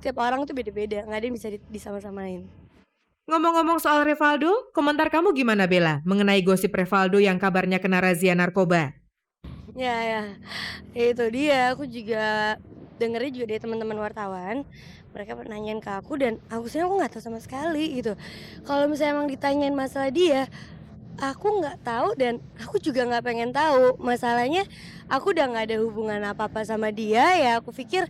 tiap orang tuh beda-beda, nggak ada yang bisa disama-samain. Ngomong-ngomong soal Revaldo, komentar kamu gimana Bella mengenai gosip Revaldo yang kabarnya kena razia narkoba? Ya, itu dia, aku juga dengernya juga dari teman-teman wartawan, mereka pernah nanyain ke aku dan aku nggak tahu sama sekali gitu. Kalau misalnya emang ditanyain masalah dia, aku nggak tahu dan aku juga nggak pengen tahu. Masalahnya aku udah nggak ada hubungan apa-apa sama dia, ya aku pikir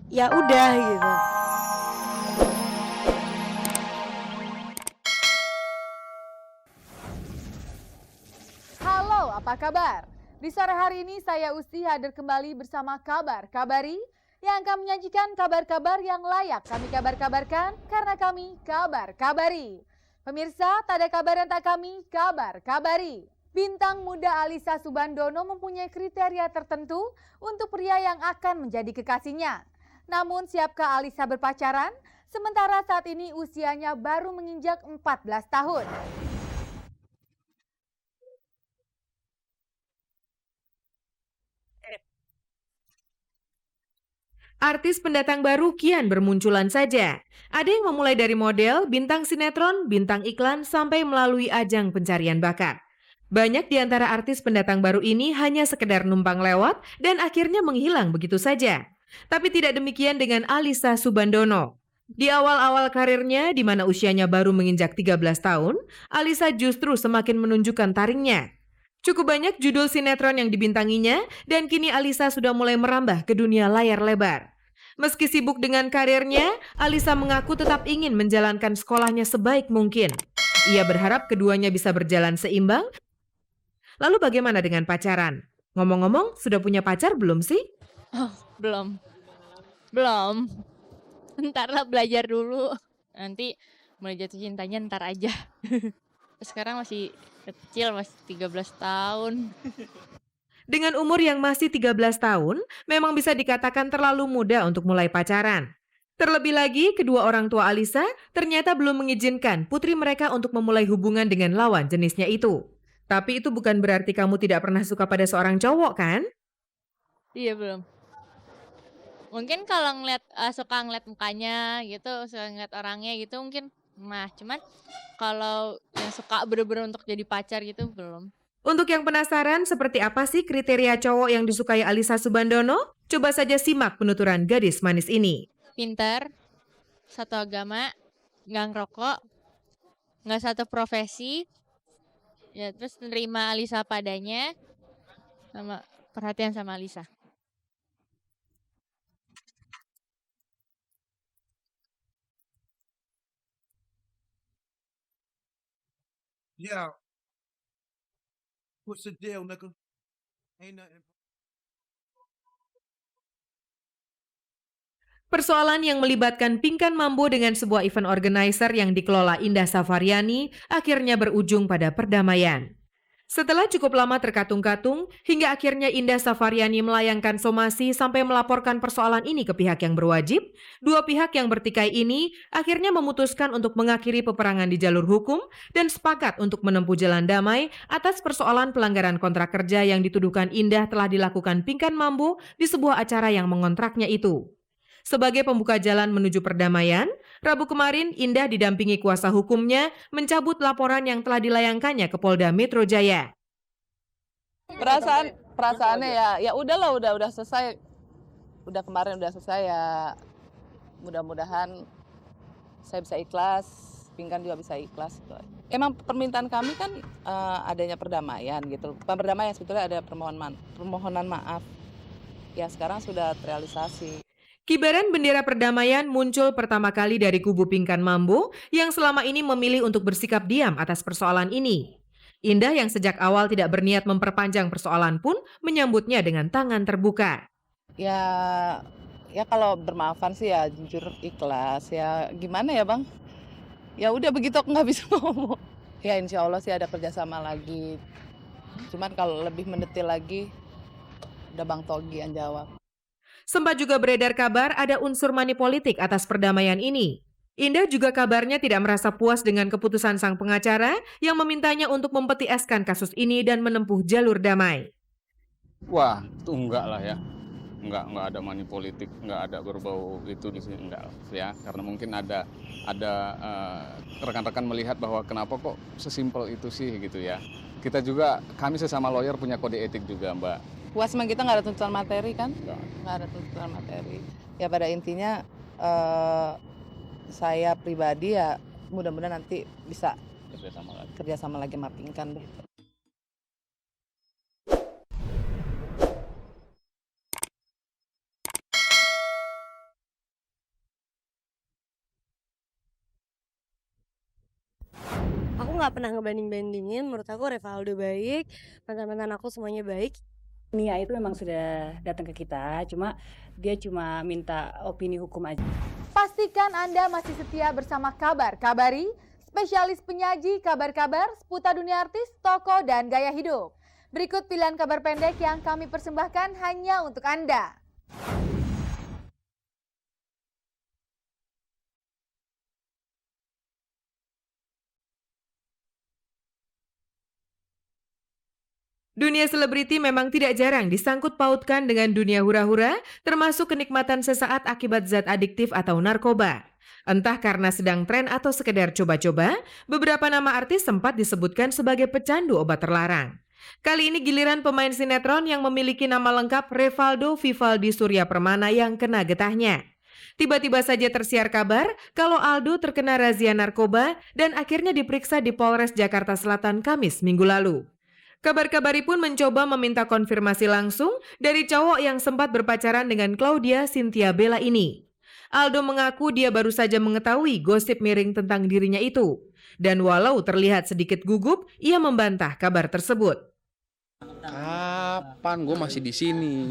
ya udah gitu. Halo, apa kabar? Di sore hari ini saya Usti hadir kembali bersama Kabar Kabari yang akan menyajikan kabar-kabar yang layak kami kabar-kabarkan karena kami Kabar Kabari. Pemirsa, tak ada kabar yang tak kami Kabar Kabari. Bintang muda Alyssa Soebandono mempunyai kriteria tertentu untuk pria yang akan menjadi kekasihnya. Namun siapkah Alyssa berpacaran? Sementara saat ini usianya baru menginjak 14 tahun. Artis pendatang baru kian bermunculan saja. Ada yang memulai dari model, bintang sinetron, bintang iklan, sampai melalui ajang pencarian bakat. Banyak di antara artis pendatang baru ini hanya sekedar numpang lewat dan akhirnya menghilang begitu saja. Tapi tidak demikian dengan Alyssa Soebandono. Di awal-awal karirnya, di mana usianya baru menginjak 13 tahun, Alyssa justru semakin menunjukkan taringnya. Cukup banyak judul sinetron yang dibintanginya dan kini Alyssa sudah mulai merambah ke dunia layar lebar. Meski sibuk dengan karirnya, Alyssa mengaku tetap ingin menjalankan sekolahnya sebaik mungkin. Ia berharap keduanya bisa berjalan seimbang. Lalu bagaimana dengan pacaran? Ngomong-ngomong, sudah punya pacar belum sih? Oh, belum. Belum. Ntar lah belajar dulu. Nanti mulai jatuh cintanya ntar aja. Sekarang masih kecil, masih 13 tahun. Dengan umur yang masih 13 tahun, memang bisa dikatakan terlalu muda untuk mulai pacaran. Terlebih lagi, kedua orang tua Alyssa ternyata belum mengizinkan putri mereka untuk memulai hubungan dengan lawan jenisnya itu. Tapi itu bukan berarti kamu tidak pernah suka pada seorang cowok, kan? Iya, belum. Mungkin kalau suka ngeliat mukanya gitu, suka ngeliat orangnya gitu mungkin. Nah, cuman kalau yang suka bener-bener untuk jadi pacar gitu belum. Untuk yang penasaran seperti apa sih kriteria cowok yang disukai Alyssa Soebandono? Coba saja simak penuturan gadis manis ini. Pinter, satu agama, nggak ngerokok, nggak satu profesi, ya terus nerima Alyssa padanya, sama perhatian sama Alyssa. Yeah. What's the deal, nigga? Ain't nothing. Persoalan yang melibatkan Pinkan Mambo dengan sebuah event organizer yang dikelola Indah Safariani akhirnya berujung pada perdamaian. Setelah cukup lama terkatung-katung, hingga akhirnya Indah Safariani melayangkan somasi sampai melaporkan persoalan ini ke pihak yang berwajib, dua pihak yang bertikai ini akhirnya memutuskan untuk mengakhiri peperangan di jalur hukum dan sepakat untuk menempuh jalan damai atas persoalan pelanggaran kontrak kerja yang dituduhkan Indah telah dilakukan Pinkan Mambo di sebuah acara yang mengontraknya itu. Sebagai pembuka jalan menuju perdamaian, Rabu kemarin Indah didampingi kuasa hukumnya mencabut laporan yang telah dilayangkannya ke Polda Metro Jaya. Perasaannya ya udahlah, udah selesai. Udah kemarin udah selesai ya. Mudah-mudahan saya bisa ikhlas, Pinkan juga bisa ikhlas. Emang permintaan kami kan adanya perdamaian gitu. Bukan perdamaian, sebetulnya ada permohonan maaf. Ya sekarang sudah terrealisasi. Kibaran bendera perdamaian muncul pertama kali dari kubu Pinkan Mambo yang selama ini memilih untuk bersikap diam atas persoalan ini. Indah yang sejak awal tidak berniat memperpanjang persoalan pun menyambutnya dengan tangan terbuka. Ya kalau bermaafan sih ya jujur ikhlas. Ya gimana ya Bang? Ya udah begitu, aku nggak bisa ngomong. Ya insya Allah sih ada kerjasama lagi. Cuman kalau lebih mendetil lagi, udah Bang Togi yang jawab. Sempat juga beredar kabar ada unsur money politik atas perdamaian ini. Indah juga kabarnya tidak merasa puas dengan keputusan sang pengacara yang memintanya untuk mempetieskan kasus ini dan menempuh jalur damai. Wah, itu enggak lah ya. nggak ada money politik, nggak ada berbau itu di sini, enggak ya, karena mungkin ada rekan-rekan melihat bahwa kenapa kok sesimpel itu sih gitu ya. Kita juga, kami sesama lawyer punya kode etik juga, Mbak. Puas mah kita nggak ada tuntutan materi kan? Nggak. Nggak ada tuntutan materi. Ya pada intinya saya pribadi ya mudah-mudahan nanti bisa kerjasama lagi mappingkan deh. Aku nggak pernah ngebanding-bandingin, menurut aku Revaldo baik, mantan-mantan aku semuanya baik. Nia itu memang sudah datang ke kita, dia cuma minta opini hukum aja. Pastikan Anda masih setia bersama Kabar Kabari, spesialis penyaji kabar-kabar seputar dunia artis, tokoh, dan gaya hidup. Berikut pilihan kabar pendek yang kami persembahkan hanya untuk Anda. Dunia selebriti memang tidak jarang disangkut pautkan dengan dunia hura-hura, termasuk kenikmatan sesaat akibat zat adiktif atau narkoba. Entah karena sedang tren atau sekedar coba-coba, beberapa nama artis sempat disebutkan sebagai pecandu obat terlarang. Kali ini giliran pemain sinetron yang memiliki nama lengkap Revaldo Vivaldi Surya Permana yang kena getahnya. Tiba-tiba saja tersiar kabar kalau Aldo terkena razia narkoba dan akhirnya diperiksa di Polres Jakarta Selatan Kamis minggu lalu. Kabar Kabari pun mencoba meminta konfirmasi langsung dari cowok yang sempat berpacaran dengan Claudia Cynthia Bella ini. Aldo mengaku dia baru saja mengetahui gosip miring tentang dirinya itu. Dan walau terlihat sedikit gugup, ia membantah kabar tersebut. Kapan? Gue masih di sini.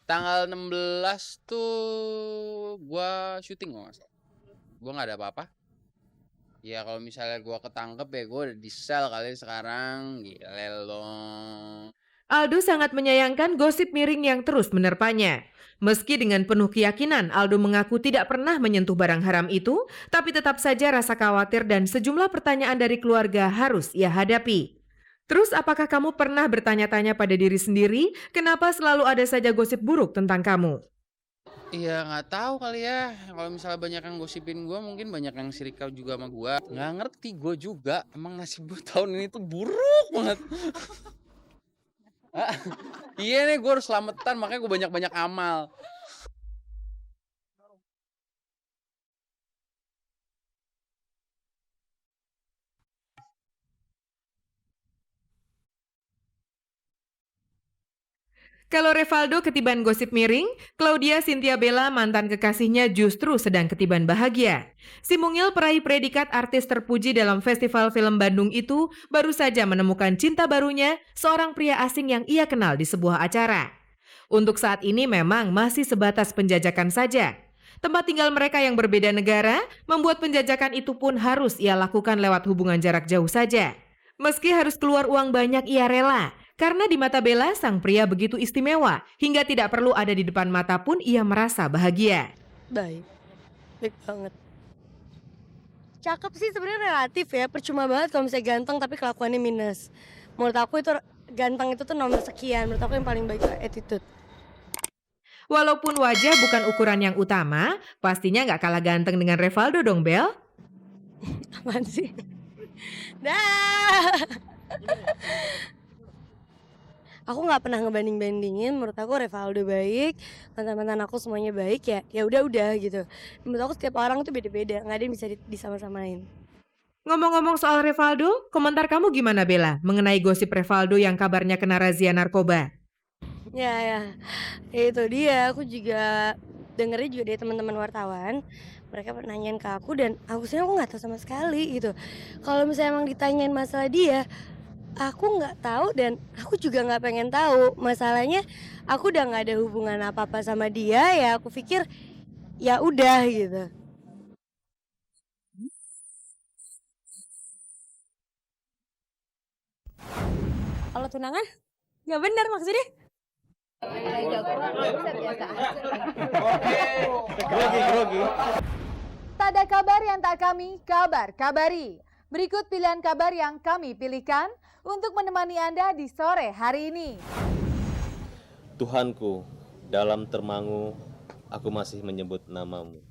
Tanggal 16 tuh gue syuting kok nggak salah. Gue nggak ada apa-apa. Ya kalau misalnya gue ketangkep ya gue udah di sel kali sekarang. Gila loh. Aldo sangat menyayangkan gosip miring yang terus menerpanya. Meski dengan penuh keyakinan Aldo mengaku tidak pernah menyentuh barang haram itu, tapi tetap saja rasa khawatir dan sejumlah pertanyaan dari keluarga harus ia hadapi. Terus apakah kamu pernah bertanya-tanya pada diri sendiri, kenapa selalu ada saja gosip buruk tentang kamu? Iya nggak tahu kali ya. Kalau misalnya banyak yang gosipin gue, mungkin banyak yang sirikau juga sama gue. Nggak ngerti gue juga. Emang nasib gue tahun ini tuh buruk banget. Iya nih gue harus selamatan, makanya gue banyak-banyak amal. Kalau Revaldo ketiban gosip miring, Claudia Cynthia Bella mantan kekasihnya justru sedang ketiban bahagia. Si mungil peraih predikat artis terpuji dalam Festival Film Bandung itu baru saja menemukan cinta barunya, seorang pria asing yang ia kenal di sebuah acara. Untuk saat ini memang masih sebatas penjajakan saja. Tempat tinggal mereka yang berbeda negara membuat penjajakan itu pun harus ia lakukan lewat hubungan jarak jauh saja. Meski harus keluar uang banyak ia rela. Karena di mata Bella, sang pria begitu istimewa, hingga tidak perlu ada di depan mata pun ia merasa bahagia. Baik banget. Cakep sih sebenarnya relatif ya, percuma banget kalau misalnya ganteng tapi kelakuannya minus. Menurut aku itu ganteng itu tuh nomor sekian, menurut aku yang paling baik itu attitude. Walaupun wajah bukan ukuran yang utama, pastinya nggak kalah ganteng dengan Revaldo dong, Bel. Apaan sih? Dah. Aku nggak pernah ngebanding-bandingin, menurut aku Revaldo baik, mantan-mantan aku semuanya baik ya udah gitu. Menurut aku setiap orang tuh beda-beda, nggak ada yang bisa disama-samain. Ngomong-ngomong soal Revaldo, komentar kamu gimana Bella mengenai gosip Revaldo yang kabarnya kena razia narkoba? Ya itu dia, aku juga dengernya juga dari teman-teman wartawan. Mereka pernah nanyain ke aku dan aku nggak tahu sama sekali gitu. Kalau misalnya emang ditanyain masalah dia, aku nggak tahu dan aku juga nggak pengen tahu. Masalahnya aku udah nggak ada hubungan apa-apa sama dia, ya aku pikir ya udah gitu. Kalau tunangan nggak benar maksudnya? Tak ada kabar yang tak kami kabar kabari. Berikut pilihan kabar yang kami pilihkan untuk menemani Anda di sore hari ini. Tuhanku, dalam termangu aku masih menyebut namamu.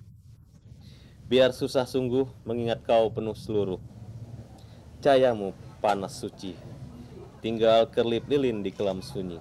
Biar susah sungguh mengingat kau penuh seluruh. Cahayamu panas suci, tinggal kerlip lilin di kelam sunyi.